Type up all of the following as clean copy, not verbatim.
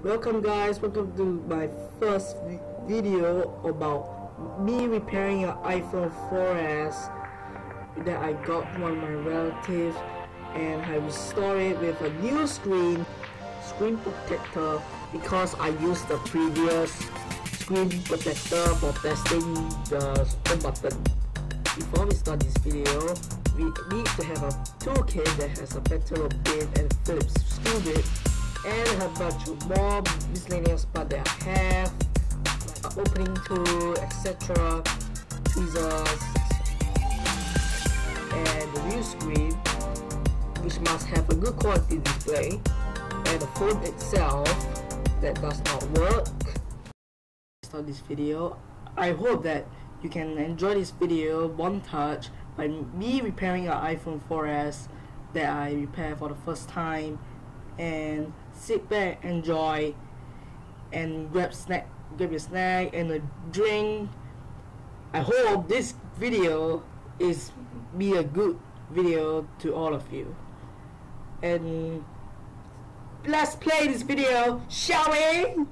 Welcome guys, welcome to my first video about me repairing an iPhone 4S that I got from one of my relatives, and I restored it with a new screen protector because I used the previous screen protector for testing the home button. Before we start this video, we need to have a toolkit that has a metal bit and Phillips screw bit, and a bunch of more miscellaneous parts that I have, like an opening tool, etc., tweezers, and the new screen, which must have a good quality display, and the phone itself that does not work. Start this video. I hope that you can enjoy this video one touch by me repairing an iPhone 4S that I repaired for the first time, and sit back, enjoy, and grab your snack and a drink. I hope this video is be a good video to all of you, and let's play this video, shall we?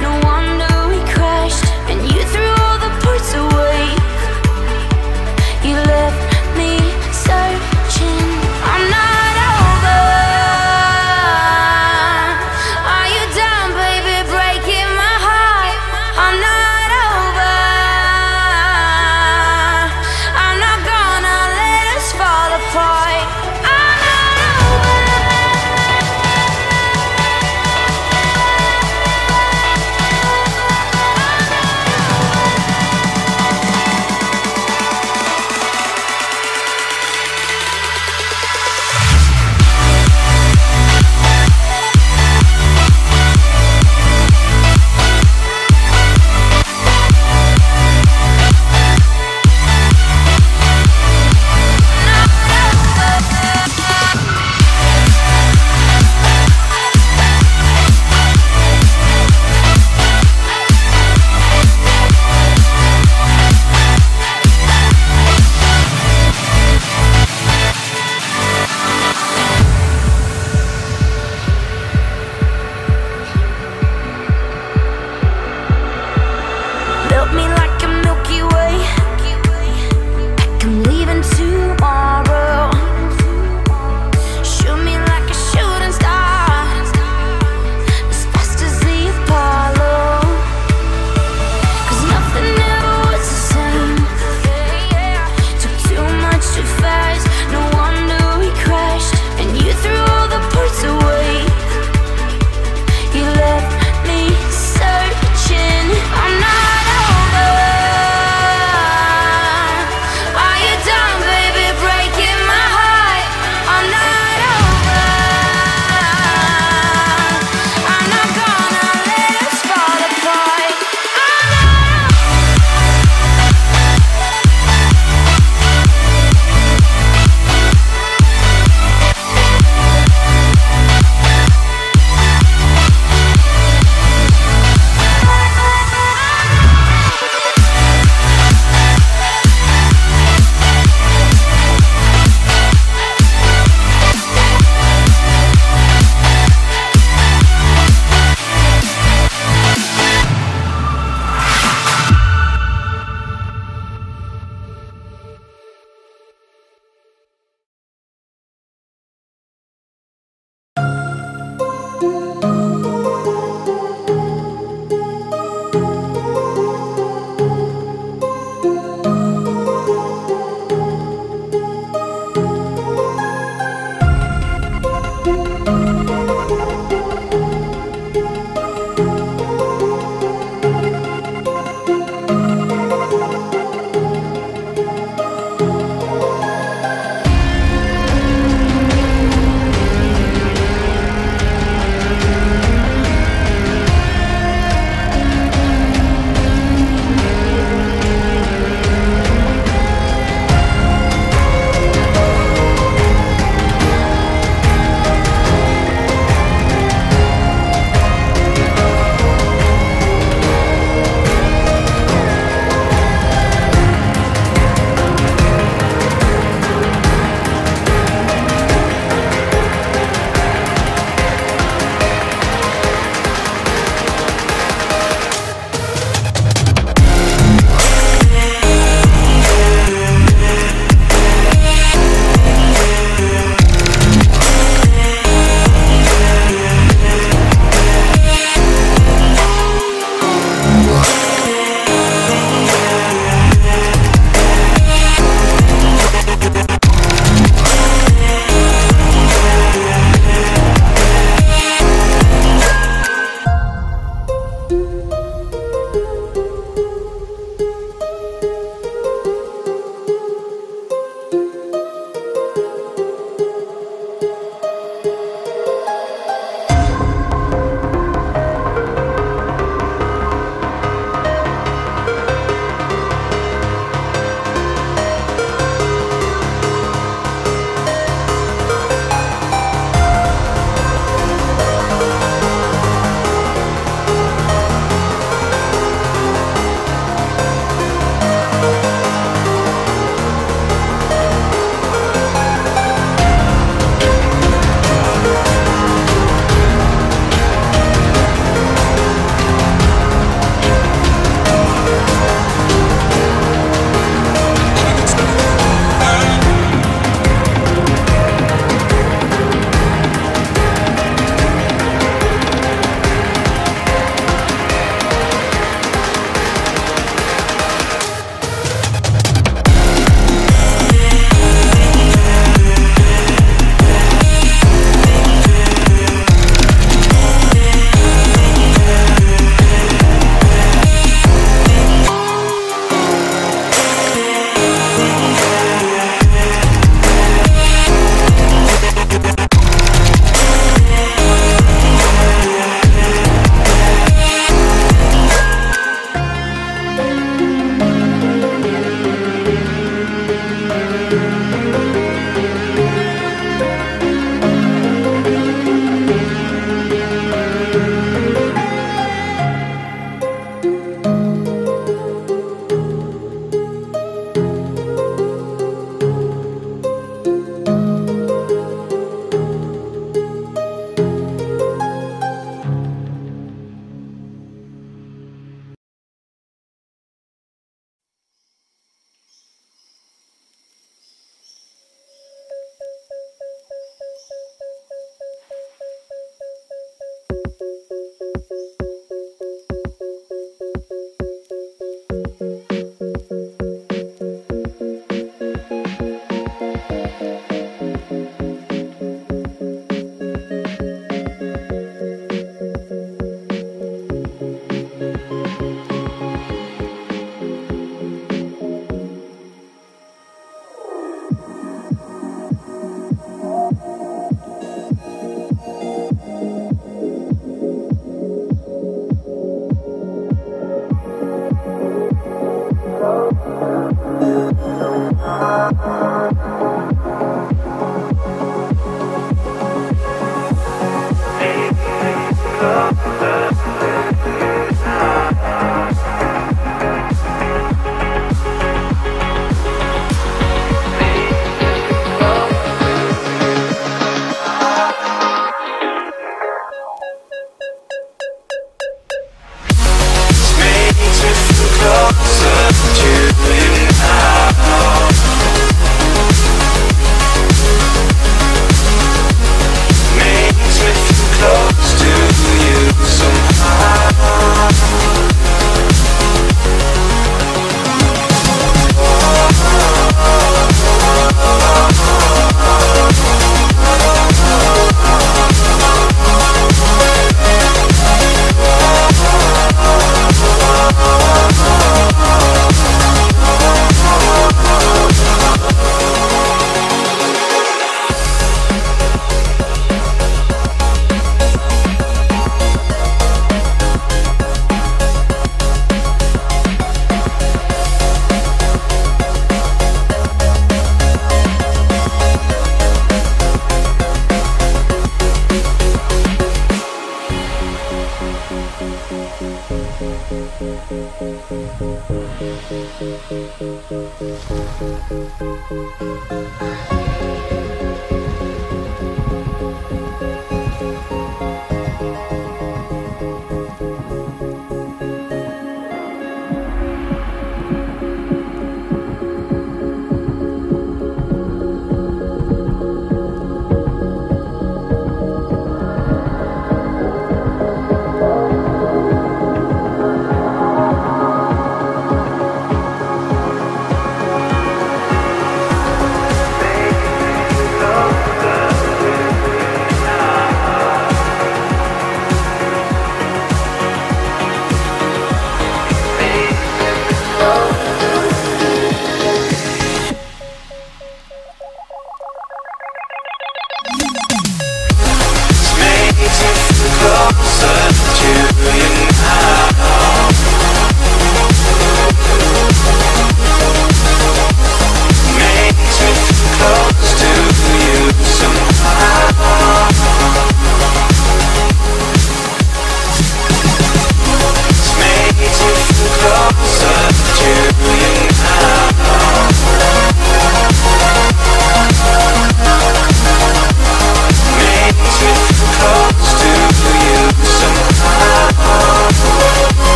No wonder we crashed.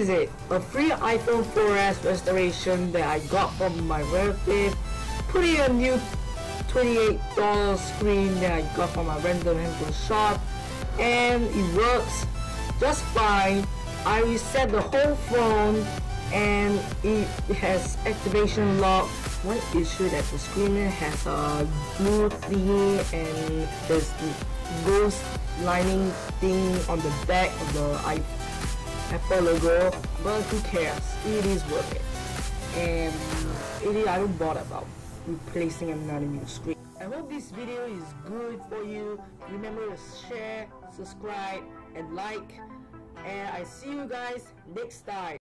is it, a free iPhone 4S restoration that I got from my relative, putting a new $28 screen that I got from a random handphone shop, and it works just fine. I reset the whole phone and it has activation lock. One issue that the screen has a blue thingy and there's ghost lining thing on the back of the Apple logo, but who cares, it is worth it, and I don't bother about replacing another new screen. I hope this video is good for you. Remember to share, subscribe and like, and I see you guys next time.